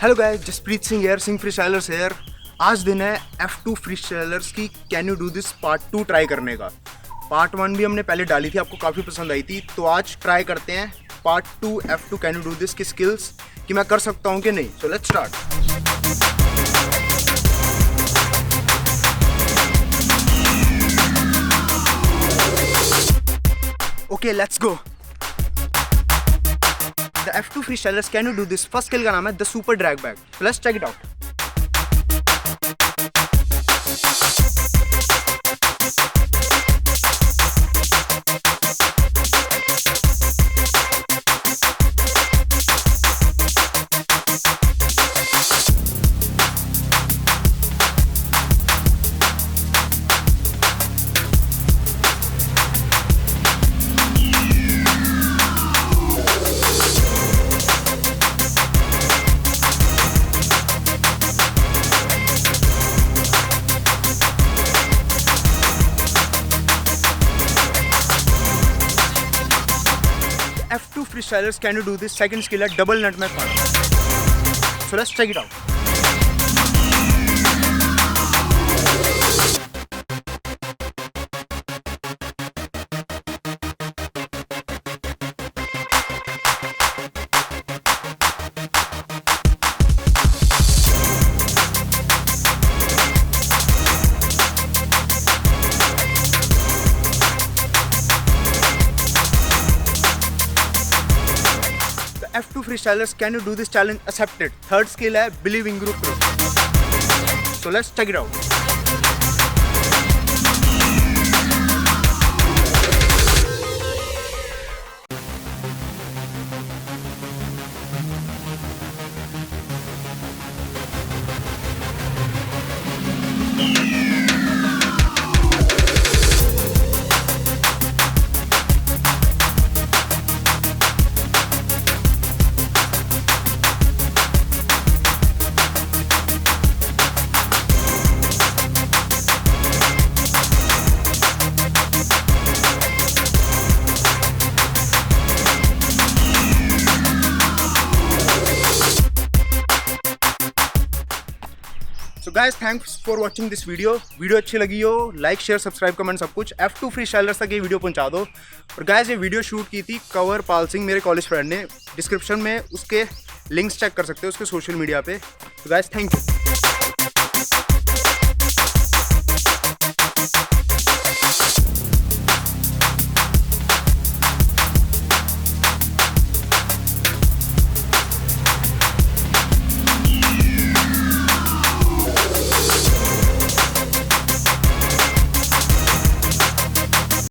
Hello guys, Jaspreet Singh here, Singh freestylers here. आज दिन है F2 फ्रीस्टाइलर्स की can you do this part 2 try करने का। पार्ट 1 भी हमने पहले डाली थी, आपको काफ़ी पसंद आई थी। तो आज ट्राई करते हैं part 2 F2 can you do this की स्किल्स, कि मैं कर सकता हूँ कि नहीं। So let's start. Okay, let's go. The F2 freestylers can you do this? First skill का नाम है the super drag bag. Let's check it out. F2 freestylers can you do this? Second skill है double nut में पाना। So let's check it out. F2 freestylers can you do this challenge? Accepted. Third skill है believe in group. So let's check it out. So guys, thanks for watching this video अच्छी लगी हो, like share subscribe comment सब कुछ। F2 फ्रीस्टाइलर्स तक ये video पहुंचा दो। और गाइस, ये वीडियो शूट की थी कवर पाल सिंह, मेरे कॉलेज फ्रेंड ने। डिस्क्रिप्शन में उसके लिंक्स चेक कर सकते हो उसके सोशल मीडिया पे। तो गाइस, थैंक यू।